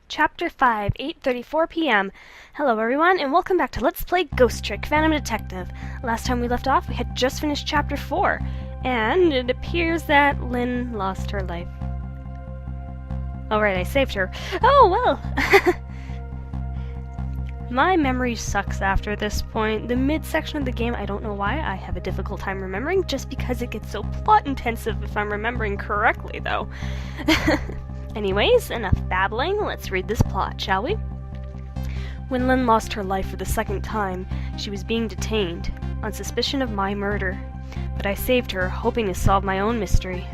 Chapter 5, 8:34 p.m. Hello everyone, and welcome back to Let's Play Ghost Trick Phantom Detective. Last time we left off, we had just finished Chapter 4, and it appears that Lynne lost her life. Oh right, I saved her. Oh well! My memory sucks after this point. The mid-section of the game, I don't know why, I have a difficult time remembering, just because it gets so plot-intensive if I'm remembering correctly, though. Anyways, enough babbling, let's read this plot, shall we? When Lynne lost her life for the second time, she was being detained, on suspicion of my murder. But I saved her, hoping to solve my own mystery.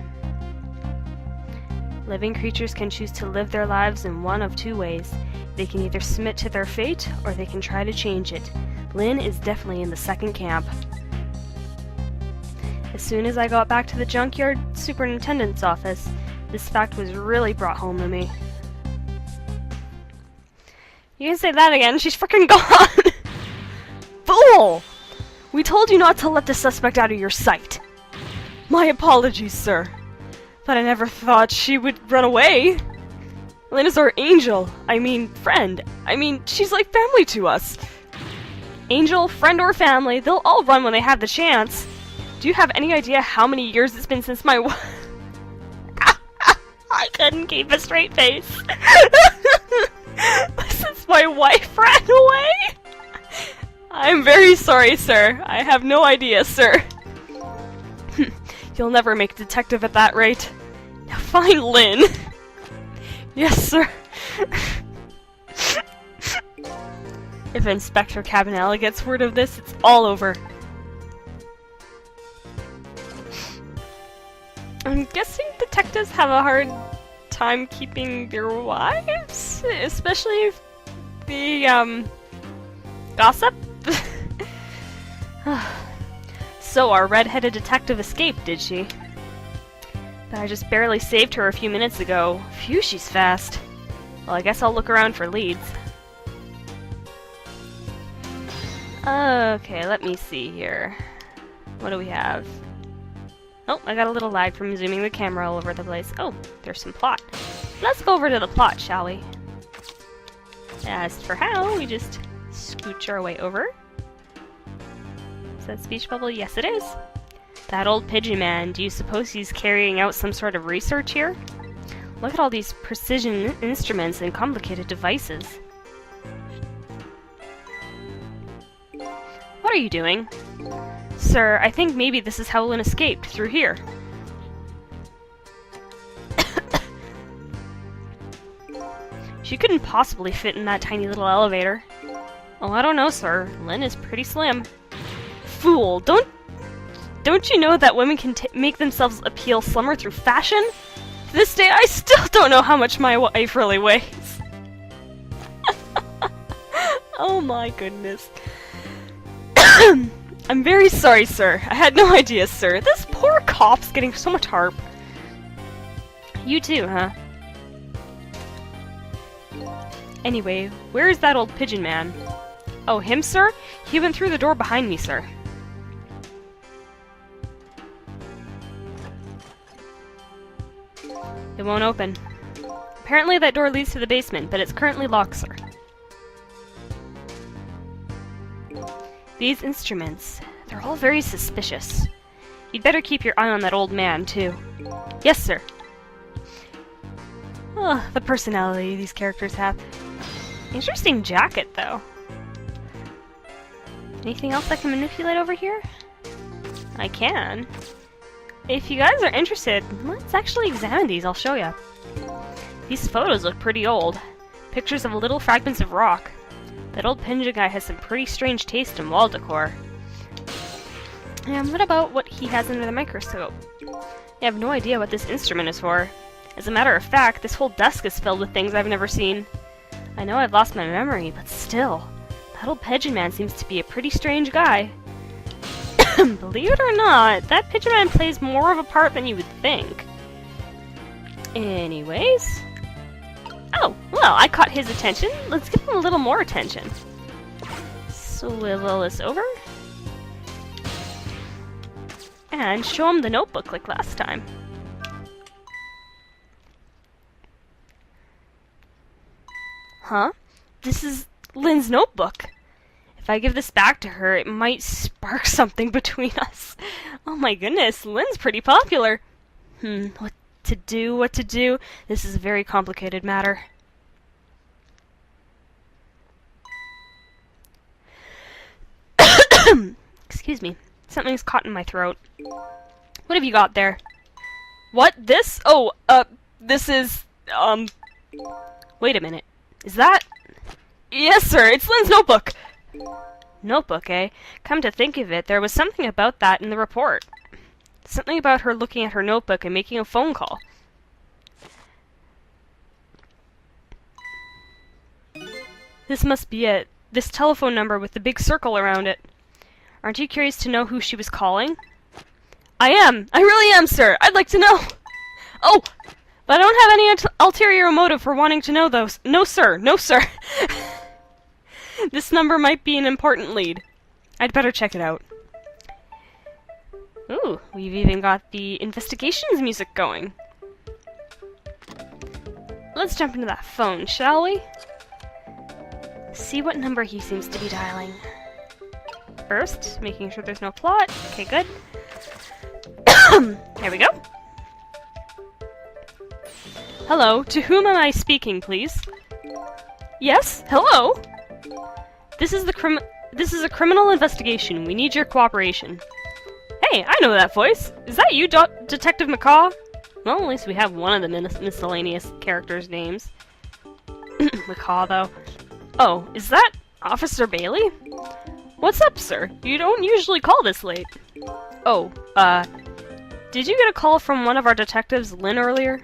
Living creatures can choose to live their lives in one of two ways. They can either submit to their fate, or they can try to change it. Lynne is definitely in the second camp. As soon as I got back to the junkyard superintendent's office, this fact was really brought home to me. You can say that again, she's freaking gone! Fool! We told you not to let the suspect out of your sight. My apologies, sir. But I never thought she would run away. Lynne is our angel. I mean, friend. I mean, she's like family to us. Angel, friend, or family, they'll all run when they have the chance. Do you have any idea how many years it's been since my I couldn't keep a straight face. Since my wife ran away? I'm very sorry, sir. I have no idea, sir. You'll never make a detective at that rate. Now find Lynne. Yes, sir. If Inspector Cabanella gets word of this, it's all over. I'm guessing detectives have a hard time keeping their wives? Especially if the, gossip? So our red-headed detective escaped, did she? But I just barely saved her a few minutes ago. Phew, she's fast. Well, I guess I'll look around for leads. Okay, let me see here. What do we have? Oh, I got a little lag from zooming the camera all over the place. Oh, there's some plot. Let's go over to the plot, shall we? As for how, we just scooch our way over. Is that speech bubble? Yes, it is. That old pigeon man, do you suppose he's carrying out some sort of research here? Look at all these precision instruments and complicated devices. What are you doing? Sir, I think maybe this is how Lynne escaped, through here. She couldn't possibly fit in that tiny little elevator. Oh, I don't know, sir. Lynne is pretty slim. Fool, don't you know that women can make themselves appeal slimmer through fashion? To this day, I still don't know how much my wife really weighs. Oh my goodness. I'm very sorry, sir. I had no idea, sir. This poor cop's getting so much harp. You too, huh? Anyway, where is that old pigeon man? Oh, him, sir? He went through the door behind me, sir. It won't open. Apparently that door leads to the basement, but it's currently locked, sir. These instruments, they're all very suspicious. You'd better keep your eye on that old man, too. Yes, sir. Oh, the personality these characters have. Interesting jacket, though. Anything else I can manipulate over here? I can. If you guys are interested, let's actually examine these, I'll show you. These photos look pretty old. Pictures of little fragments of rock. That old pigeon guy has some pretty strange taste in wall decor. And what about what he has under the microscope? I have no idea what this instrument is for. As a matter of fact, this whole desk is filled with things I've never seen. I know I've lost my memory, but still, that old pigeon man seems to be a pretty strange guy. Believe it or not, that pigeon man plays more of a part than you would think. Anyways... Oh, well, I caught his attention. Let's give him a little more attention. Swivel this over. And show him the notebook like last time. Huh? This is Lynne's notebook. If I give this back to her, it might spark something between us. Oh my goodness, Lynne's pretty popular. What to do? This is a very complicated matter. Excuse me. Something's caught in my throat. What have you got there? What? This? Oh, this is, Wait a minute. Is that? Yes, sir, it's Lynne's notebook! Notebook, eh? Come to think of it, there was something about that in the report. Something about her looking at her notebook and making a phone call. This must be it. This telephone number with the big circle around it. Aren't you curious to know who she was calling? I am! I really am, sir! I'd like to know! Oh! But I don't have any ulterior motive for wanting to know those. No, sir! No, sir! This number might be an important lead. I'd better check it out. Ooh, we've even got the investigations music going. Let's jump into that phone, shall we? See what number he seems to be dialing. First, making sure there's no plot. Okay, good. There we go. Hello, to whom am I speaking, please? Yes, hello? This is a criminal investigation. We need your cooperation. Hey, I know that voice. Is that you, Detective McCaw? Well, at least we have one of the miscellaneous characters' names. McCaw, though. Oh, is that Officer Bailey? What's up, sir? You don't usually call this late. Oh, did you get a call from one of our detectives, Lynne, earlier?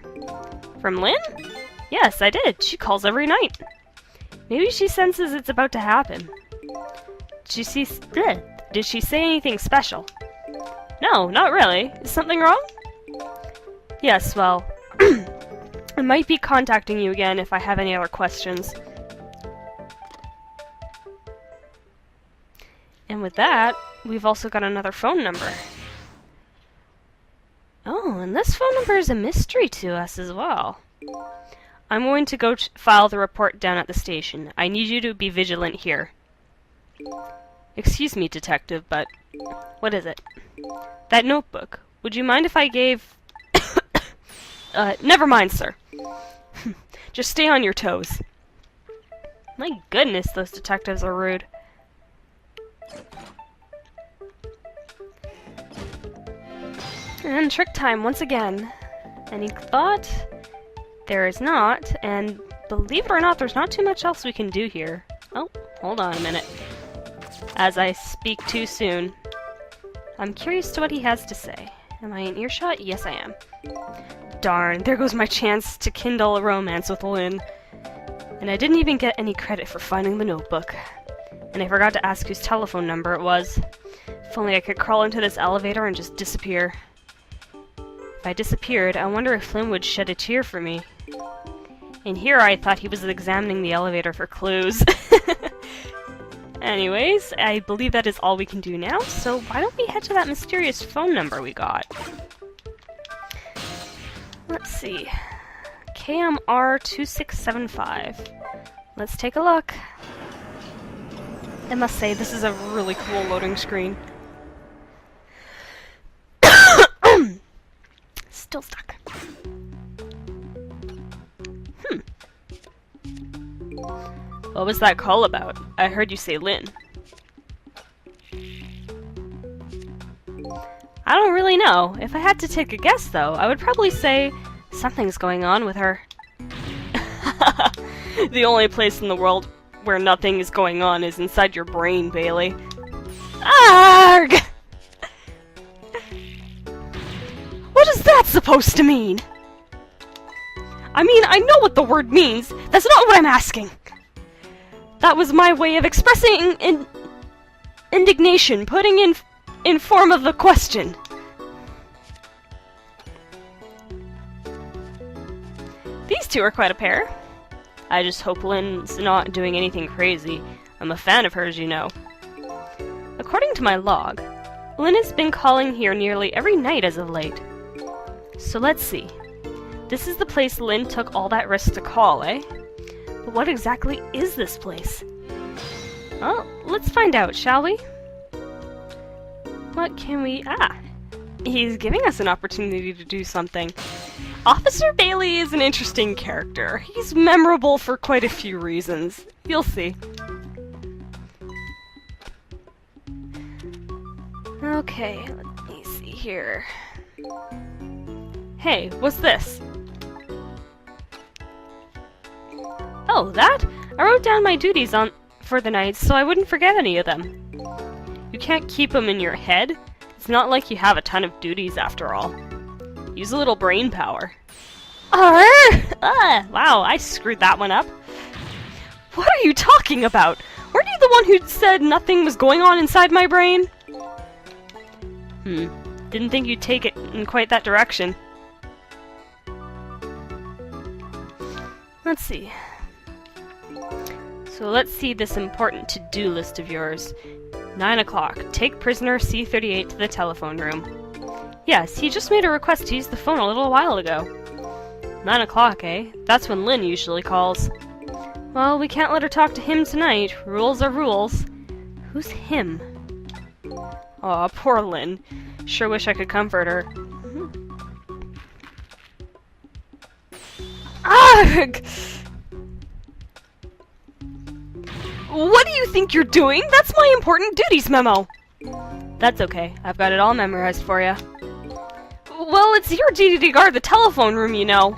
From Lynne? Yes, I did. She calls every night. Maybe she senses it's about to happen. Did she say anything special? No, not really. Is something wrong? Yes, well, I might be contacting you again if I have any other questions. And with that, we've also got another phone number. Oh, and this phone number is a mystery to us as well. I'm going to go file the report down at the station. I need you to be vigilant here. Excuse me, detective, but what is it? That notebook. Would you mind if I gave... never mind, sir. Just stay on your toes. My goodness, those detectives are rude. And trick time once again. Any thought? There is not, and believe it or not, there's not too much else we can do here. Oh, hold on a minute. As I speak too soon. I'm curious to what he has to say. Am I in earshot? Yes, I am. Darn, there goes my chance to kindle a romance with Lynne. And I didn't even get any credit for finding the notebook. And I forgot to ask whose telephone number it was. If only I could crawl into this elevator and just disappear. If I disappeared, I wonder if Lynne would shed a tear for me. And here I thought he was examining the elevator for clues. Anyways, I believe that is all we can do now, so why don't we head to that mysterious phone number we got? Let's see. KMR 2675. Let's take a look. I must say, this is a really cool loading screen. Still stuck. What was that call about? I heard you say Lynne. I don't really know. If I had to take a guess, though, I would probably say something's going on with her. The only place in the world where nothing is going on is inside your brain, Bailey. Arg! What is that supposed to mean? I mean, I know what the word means. That's not what I'm asking. That was my way of expressing indignation, putting in form of a question. These two are quite a pair. I just hope Lynne's not doing anything crazy. I'm a fan of hers, you know. According to my log, Lynne has been calling here nearly every night as of late. So let's see. This is the place Lynne took all that risk to call, eh? But what exactly is this place? Well, let's find out, shall we? What can we... he's giving us an opportunity to do something. Officer Bailey is an interesting character. He's memorable for quite a few reasons. You'll see. Okay, let me see here. Hey, what's this? Oh, that? I wrote down my duties for the night so I wouldn't forget any of them. You can't keep them in your head. It's not like you have a ton of duties after all. Use a little brain power. Wow, I screwed that one up. What are you talking about? Weren't you the one who said nothing was going on inside my brain? Didn't think you'd take it in quite that direction. Let's see. So let's see this important to-do list of yours. 9 o'clock. Take prisoner C-38 to the telephone room. Yes, he just made a request to use the phone a little while ago. 9 o'clock, eh? That's when Lynne usually calls. Well, we can't let her talk to him tonight. Rules are rules. Who's him? Aw, poor Lynne. Sure wish I could comfort her. Ugh! What do you think you're doing? That's my important duties memo! That's okay. I've got it all memorized for you. Well, it's your duty to guard the telephone room, you know.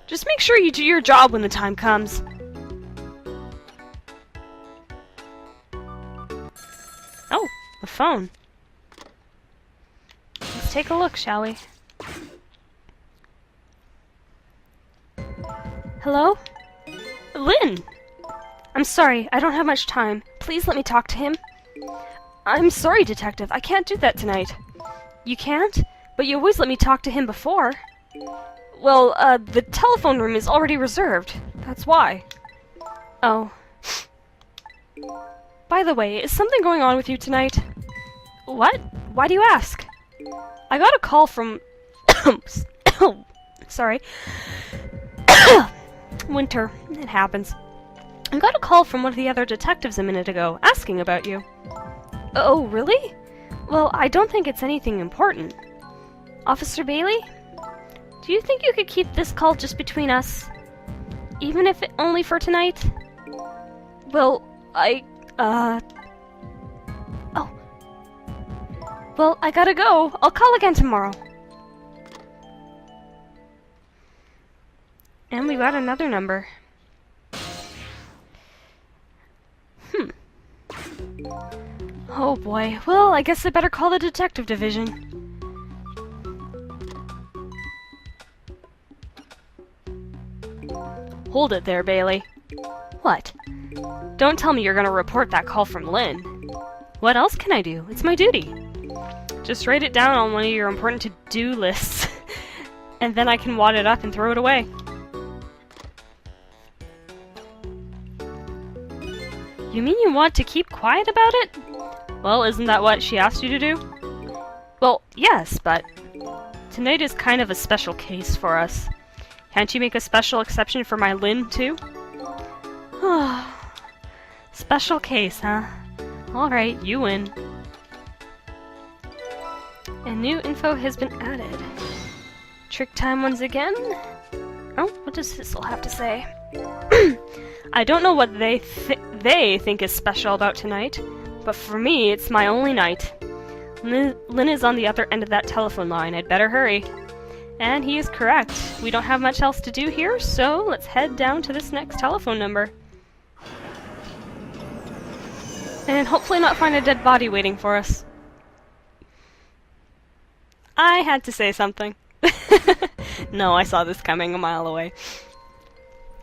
Just make sure you do your job when the time comes. Oh, a phone. Let's take a look, shall we? Hello? Lynne! I'm sorry, I don't have much time. Please let me talk to him. I'm sorry, Detective. I can't do that tonight. You can't? But you always let me talk to him before. Well, the telephone room is already reserved. That's why. Oh. By the way, is something going on with you tonight? What? Why do you ask? I got a call from... Sorry. Winter. It happens. I got a call from one of the other detectives a minute ago, asking about you. Oh, really? Well, I don't think it's anything important. Officer Bailey? Do you think you could keep this call just between us? Even if only for tonight? Well, Oh. Well, I gotta go. I'll call again tomorrow. And we got another number. Oh boy. Well, I guess I better call the detective division. Hold it there, Bailey. What? Don't tell me you're gonna report that call from Lynne. What else can I do? It's my duty. Just write it down on one of your important to-do lists, and then I can wad it up and throw it away. You mean you want to keep quiet about it? Well, isn't that what she asked you to do? Well, yes, but tonight is kind of a special case for us. Can't you make a special exception for my Lynne, too? Special case, huh? Alright, you win. And new info has been added. Trick time once again? Oh, what does Thistle have to say? I don't know what they think is special about tonight, but for me, it's my only night. Lynne is on the other end of that telephone line. I'd better hurry. And he is correct. We don't have much else to do here, so let's head down to this next telephone number. And hopefully not find a dead body waiting for us. I had to say something. No, I saw this coming a mile away.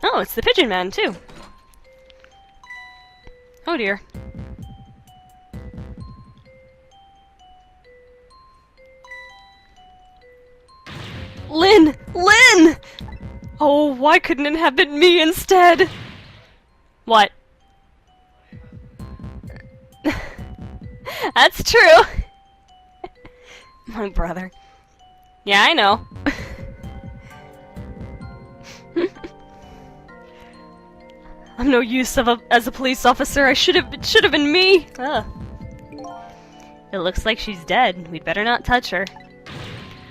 Oh, it's the Pigeon Man, too. Oh dear. Lynne! Lynne! Oh, why couldn't it have been me instead? What? That's true. My brother. Yeah, I know. I'm no use as a police officer. It should have been me. Ugh. It looks like she's dead. We'd better not touch her.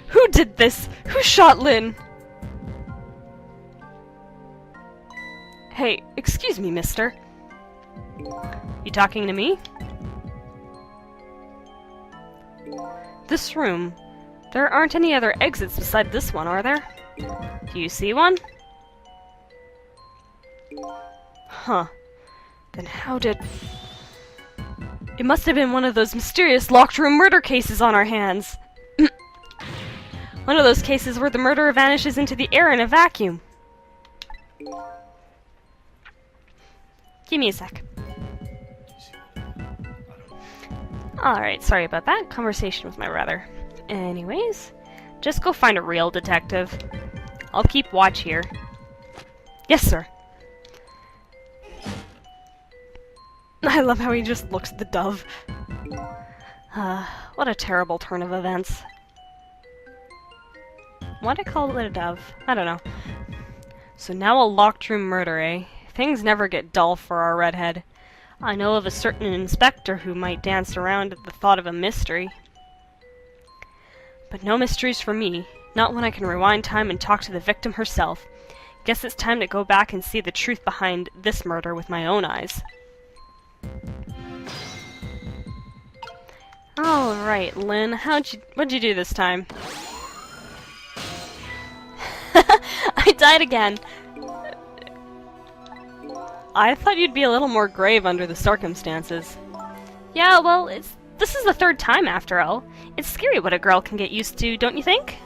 Who did this? Who shot Lynne? Hey, excuse me, mister. You talking to me? This room. There aren't any other exits beside this one, are there? Do you see one? Huh. Then how did... It must have been one of those mysterious locked room murder cases on our hands. One of those cases where the murderer vanishes into the air in a vacuum. Give me a sec. Alright, sorry about that. Conversation with my brother. Anyways, just go find a real detective. I'll keep watch here. Yes, sir. I love how he just looks at the dove. What a terrible turn of events. Why'd I call it a dove? I don't know. So now a locked room murder, eh? Things never get dull for our redhead. I know of a certain inspector who might dance around at the thought of a mystery. But no mysteries for me. Not when I can rewind time and talk to the victim herself. Guess it's time to go back and see the truth behind this murder with my own eyes. Alright, Lynne, what'd you do this time? I died again. I thought you'd be a little more grave under the circumstances. Yeah, well, this is the third time after all. It's scary what a girl can get used to, don't you think?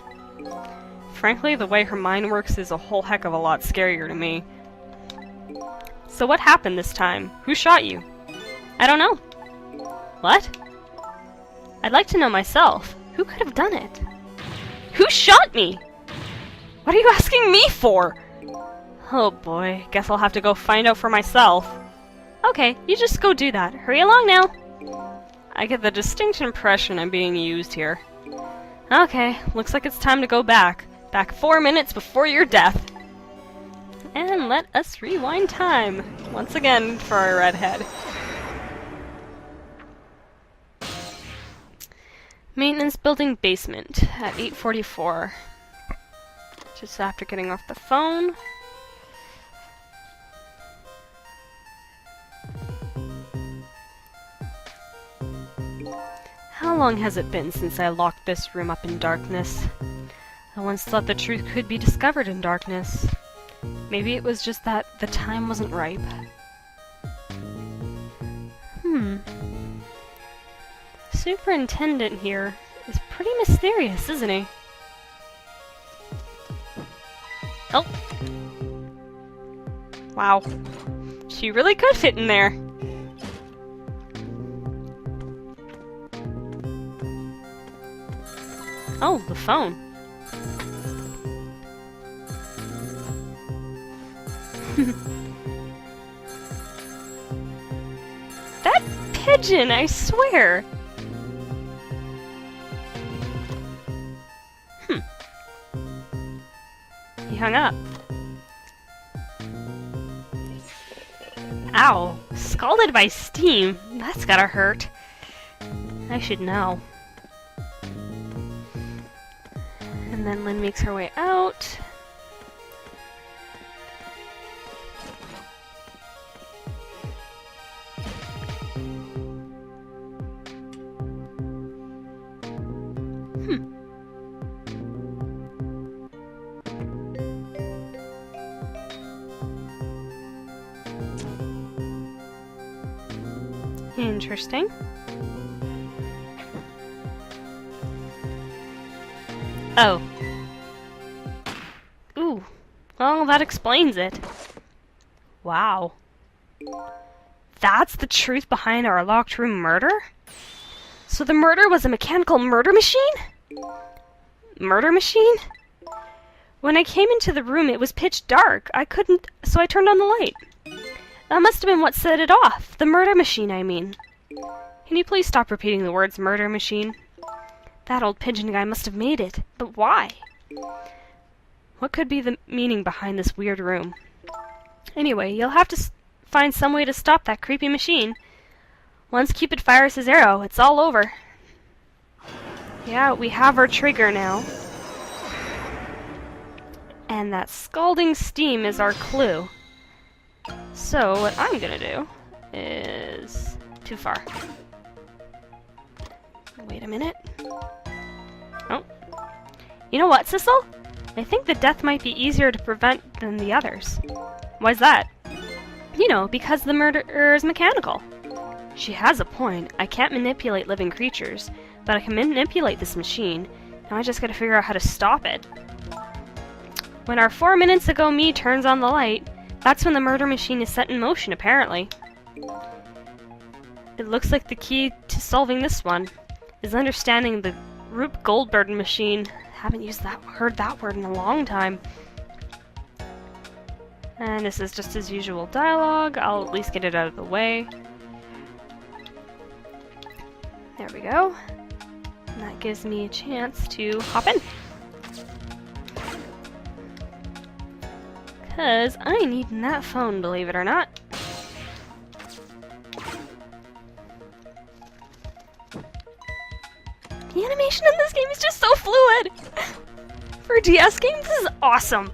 Frankly, the way her mind works is a whole heck of a lot scarier to me. So what happened this time? Who shot you? I don't know. What? I'd like to know myself. Who could have done it? Who shot me? What are you asking me for? Oh boy, guess I'll have to go find out for myself. Okay, you just go do that. Hurry along now. I get the distinct impression I'm being used here. Okay, looks like it's time to go back. Back 4 minutes before your death. And let us rewind time. Once again for our redhead. Maintenance building basement at 8:44. Just after getting off the phone. How long has it been since I locked this room up in darkness? I once thought the truth could be discovered in darkness. Maybe it was just that the time wasn't ripe. Superintendent here is pretty mysterious, isn't he? Oh! Wow. She really could fit in there. Oh, the phone. That pigeon, I swear! He hung up. Ow. Scalded by steam? That's gotta hurt. I should know. And then Lynne makes her way out. Interesting. Oh. Ooh. Well, that explains it. Wow. That's the truth behind our locked room murder? So the murder was a mechanical murder machine? Murder machine? When I came into the room, it was pitch dark. So I turned on the light. That must have been what set it off. The murder machine, I mean. Can you please stop repeating the words murder machine? That old pigeon guy must have made it. But why? What could be the meaning behind this weird room? Anyway, you'll have to find some way to stop that creepy machine. Once Cupid fires his arrow, it's all over. Yeah, we have our trigger now. And that scalding steam is our clue. So, what I'm gonna do is... too far. Wait a minute. Oh. You know what, Sissel? I think the death might be easier to prevent than the others. Why's that? You know, because the murderer is mechanical. She has a point. I can't manipulate living creatures, but I can manipulate this machine. Now I just gotta figure out how to stop it. When our 4 minutes ago me turns on the light, that's when the murder machine is set in motion, apparently. It looks like the key to solving this one is understanding the Rube Goldberg machine. Haven't heard that word in a long time. And this is just his usual dialogue. I'll at least get it out of the way. There we go. And that gives me a chance to hop in. Because I need that phone, believe it or not. The animation in this game is just so fluid! For a DS game, this is awesome!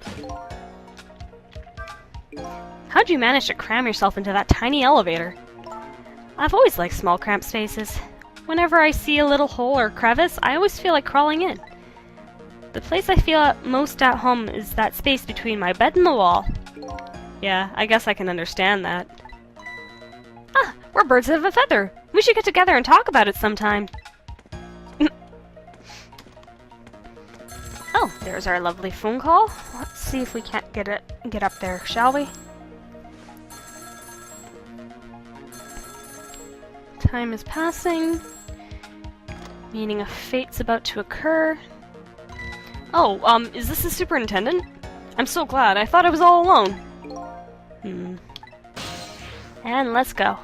How'd you manage to cram yourself into that tiny elevator? I've always liked small cramped spaces. Whenever I see a little hole or crevice, I always feel like crawling in. The place I feel most at home is that space between my bed and the wall. Yeah, I guess I can understand that. Ah, we're birds of a feather! We should get together and talk about it sometime. Oh, there's our lovely phone call. Let's see if we can't get up there, shall we? Time is passing. Meaning a fate's about to occur. Oh, is this the superintendent? I'm so glad. I thought I was all alone. And let's go.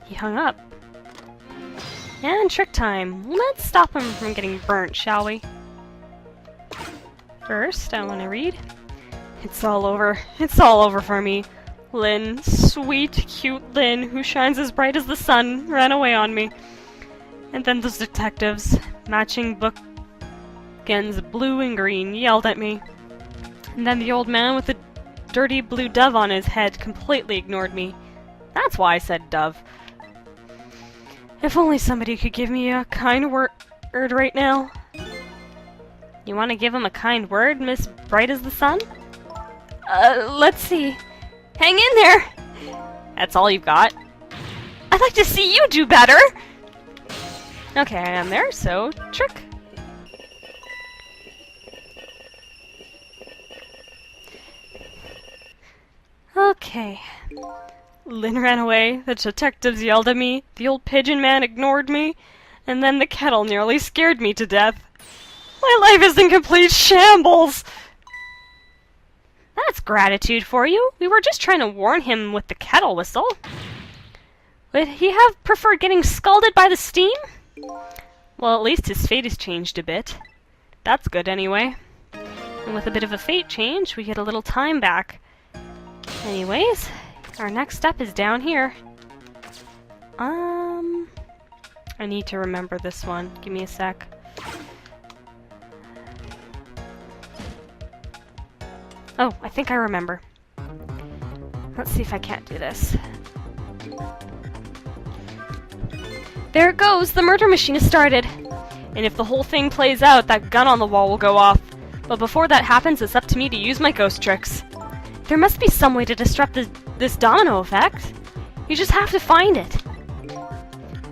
He hung up. And trick time. Let's stop him from getting burnt, shall we? First, I want to read. It's all over. It's all over for me. Lynne, sweet, cute Lynne, who shines as bright as the sun, ran away on me. And then those detectives, matching bookends blue and green, yelled at me. And then the old man with the dirty blue dove on his head completely ignored me. That's why I said dove. If only somebody could give me a kind word right now. You want to give him a kind word, Miss Bright as the Sun? Let's see. Hang in there! That's all you've got? I'd like to see you do better! Okay, I am there, so trick. Okay. Lynne ran away, the detectives yelled at me, the old pigeon man ignored me, and then the kettle nearly scared me to death. My life is in complete shambles! That's gratitude for you. We were just trying to warn him with the kettle whistle. Would he have preferred getting scalded by the steam? Well, at least his fate has changed a bit. That's good anyway. And with a bit of a fate change, we get a little time back. Anyways, our next step is down here. I need to remember this one. Give me a sec. Oh, I think I remember. Let's see if I can't do this. There it goes! The murder machine has started! And if the whole thing plays out, that gun on the wall will go off. But before that happens, it's up to me to use my ghost tricks. There must be some way to disrupt this domino effect. You just have to find it.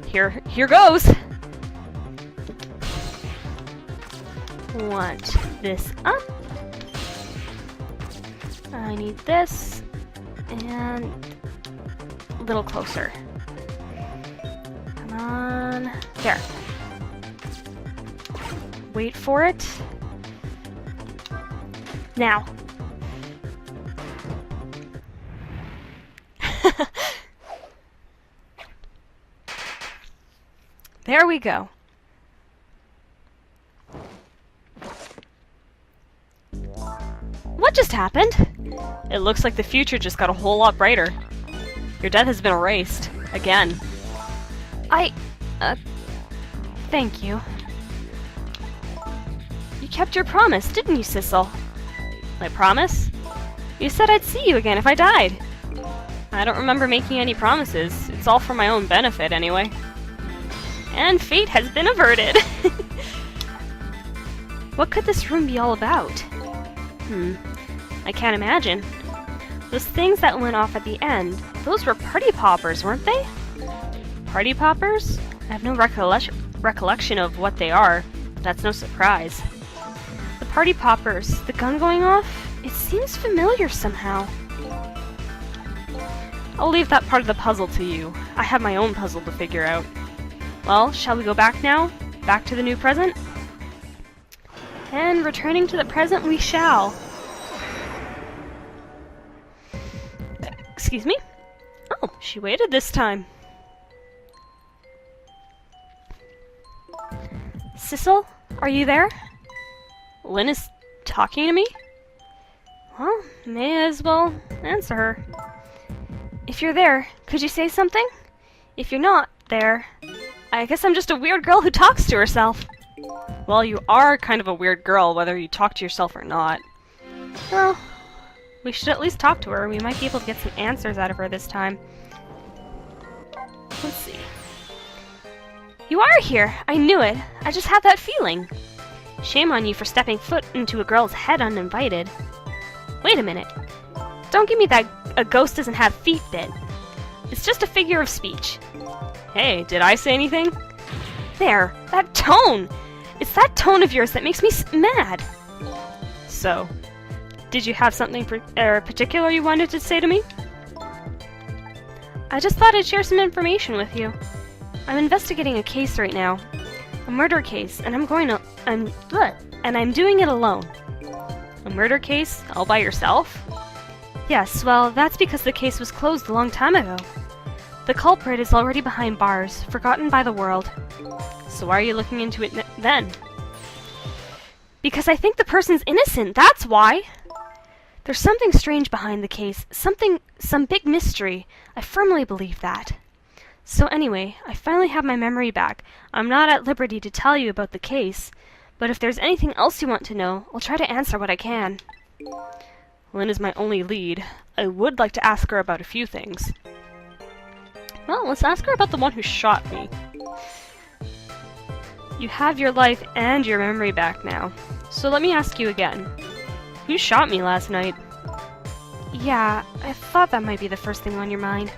Here goes! Want this up. I need this. And a little closer. Come on. There. Wait for it. Now. There we go. What just happened? It looks like the future just got a whole lot brighter. Your death has been erased. Again. Thank you. You kept your promise, didn't you, Sissel? My promise? You said I'd see you again if I died. I don't remember making any promises. It's all for my own benefit, anyway. And fate has been averted. What could this room be all about? I can't imagine. Those things that went off at the end, those were party poppers, weren't they? Party poppers? I have no recollection of what they are. That's no surprise. The party poppers, the gun going off, it seems familiar somehow. I'll leave that part of the puzzle to you. I have my own puzzle to figure out. Well, shall we go back now? Back to the new present? And returning to the present we shall. Excuse me? Oh, she waited this time. Sissel, are you there? Lynne is talking to me? Well, may as well answer her. If you're there, could you say something? If you're not there, I guess I'm just a weird girl who talks to herself. Well, you are kind of a weird girl, whether you talk to yourself or not. Well, we should at least talk to her. We might be able to get some answers out of her this time. Let's see. You are here! I knew it! I just had that feeling. Shame on you for stepping foot into a girl's head uninvited. Wait a minute. Don't give me that a ghost doesn't have feet bit. It's just a figure of speech. Hey, did I say anything? There, that tone! It's that tone of yours that makes me mad. So, did you have something particular you wanted to say to me? I just thought I'd share some information with you. I'm investigating a case right now. A murder case, and I'm doing it alone. A murder case? All by yourself? Yes, well, that's because the case was closed a long time ago. The culprit is already behind bars, forgotten by the world. So why are you looking into it then? Because I think the person's innocent, that's why! There's something strange behind the case, some big mystery. I firmly believe that. So anyway, I finally have my memory back. I'm not at liberty to tell you about the case, but if there's anything else you want to know, I'll try to answer what I can. Lynne is my only lead. I would like to ask her about a few things. Well, let's ask her about the one who shot me. You have your life and your memory back now. So let me ask you again. Who shot me last night? Yeah, I thought that might be the first thing on your mind.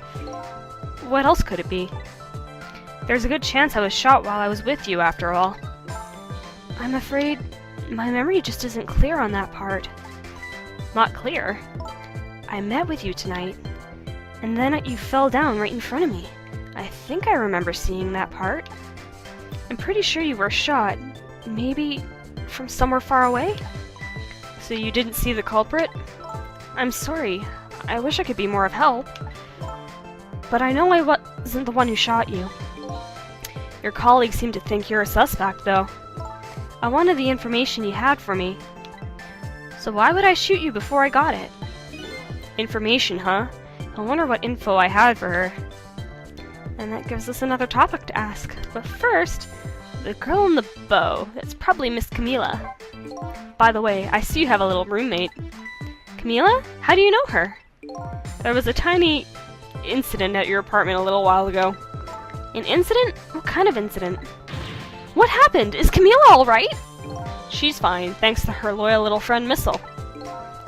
What else could it be? There's a good chance I was shot while I was with you, after all. I'm afraid my memory just isn't clear on that part. Not clear? I met with you tonight, and then you fell down right in front of me. I think I remember seeing that part. I'm pretty sure you were shot, maybe from somewhere far away? So you didn't see the culprit? I'm sorry. I wish I could be more of help. But I know I wasn't the one who shot you. Your colleagues seem to think you're a suspect, though. I wanted the information you had for me. So why would I shoot you before I got it? Information, huh? I wonder what info I had for her. And that gives us another topic to ask. But first, the girl in the bow. That's probably Miss Camila. By the way, I see you have a little roommate. Camila? How do you know her? There was a tiny incident at your apartment a little while ago. An incident? What kind of incident? What happened? Is Camila alright? She's fine, thanks to her loyal little friend Missile.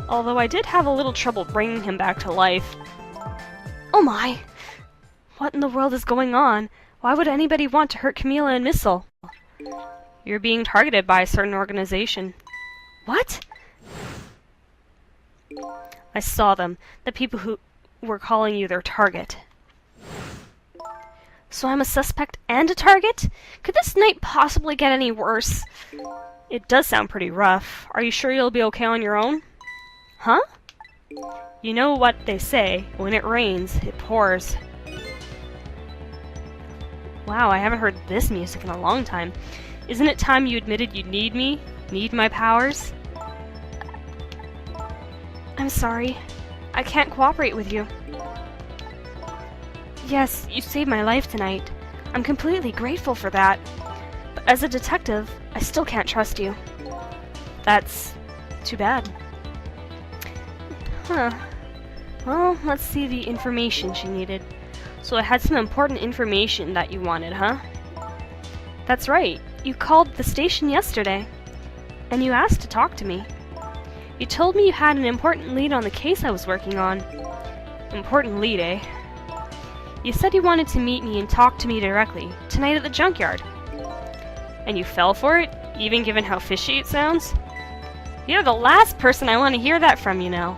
Although I did have a little trouble bringing him back to life. Oh my! What in the world is going on? Why would anybody want to hurt Camila and Missile? You're being targeted by a certain organization. What? I saw them. The people who were calling you their target. So I'm a suspect and a target? Could this night possibly get any worse? It does sound pretty rough. Are you sure you'll be okay on your own? Huh? You know what they say, when it rains, it pours. Wow, I haven't heard this music in a long time. Isn't it time you admitted you need me? Need my powers? I'm sorry. I can't cooperate with you. Yes, you saved my life tonight. I'm completely grateful for that. But as a detective, I still can't trust you. That's too bad. Huh. Well, let's see the information she needed. So I had some important information that you wanted, huh? That's right. You called the station yesterday, and you asked to talk to me. You told me you had an important lead on the case I was working on. Important lead, eh? You said you wanted to meet me and talk to me directly, tonight at the junkyard. And you fell for it, even given how fishy it sounds? You're the last person I want to hear that from, you know.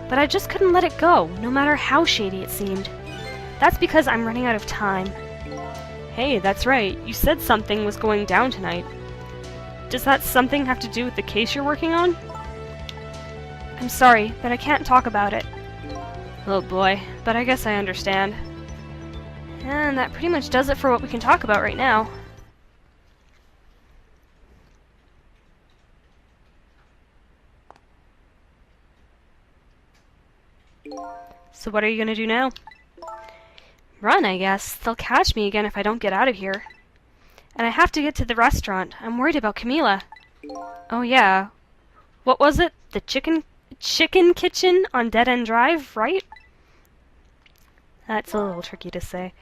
But I just couldn't let it go, no matter how shady it seemed. That's because I'm running out of time. Hey, that's right. You said something was going down tonight. Does that something have to do with the case you're working on? I'm sorry, but I can't talk about it. Oh boy, but I guess I understand. And that pretty much does it for what we can talk about right now. So what are you gonna do now? Run, I guess. They'll catch me again if I don't get out of here. And I have to get to the restaurant. I'm worried about Camila. Oh yeah. What was it? The chicken kitchen on Dead End Drive, right? That's a little tricky to say.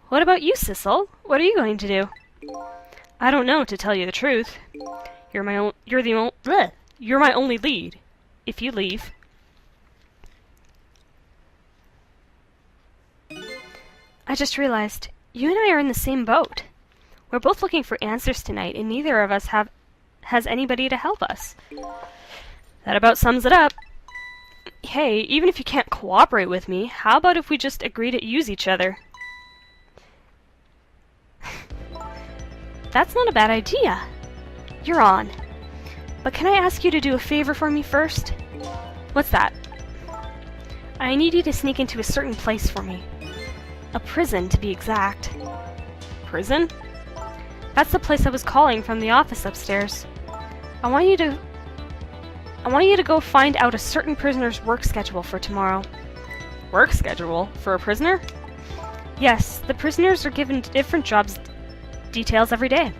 What about you, Sissel? What are you going to do? I don't know, to tell you the truth. You're my only lead. If you leave. I just realized, you and I are in the same boat. We're both looking for answers tonight, and neither of us has anybody to help us. That about sums it up. Hey, even if you can't cooperate with me, how about if we just agree to use each other? That's not a bad idea. You're on. But can I ask you to do a favor for me first? What's that? I need you to sneak into a certain place for me. A prison, to be exact. Prison? That's the place I was calling from the office upstairs. I want you to go find out a certain prisoner's work schedule for tomorrow. Work schedule? For a prisoner? Yes, the prisoners are given different jobs details every day.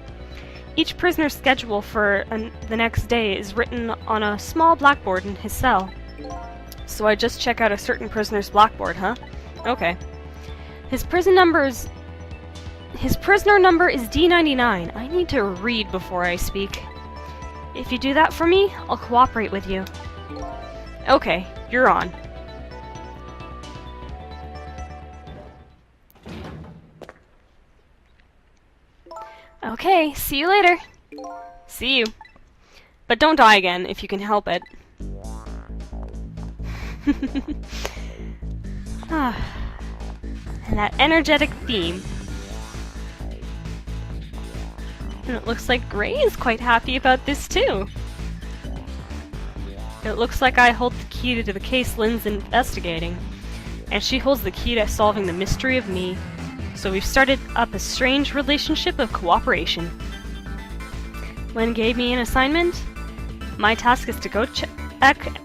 Each prisoner's schedule for the next day is written on a small blackboard in his cell. So I just check out a certain prisoner's blackboard, huh? Okay. His prisoner number is D99. I need to read before I speak. If you do that for me, I'll cooperate with you. Okay, you're on. Okay, see you later. See you. But don't die again, if you can help it. And that energetic theme. And it looks like Gray is quite happy about this too. It looks like I hold the key to the case Lynne's investigating, and she holds the key to solving the mystery of me. So we've started up a strange relationship of cooperation. Lynne gave me an assignment. My task is to go check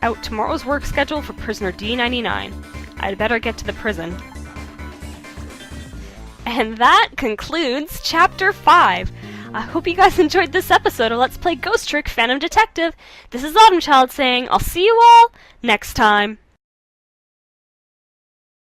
out tomorrow's work schedule for prisoner D99. I'd better get to the prison. And that concludes Chapter 5. I hope you guys enjoyed this episode of Let's Play Ghost Trick Phantom Detective. This is Autumn Child saying, I'll see you all next time.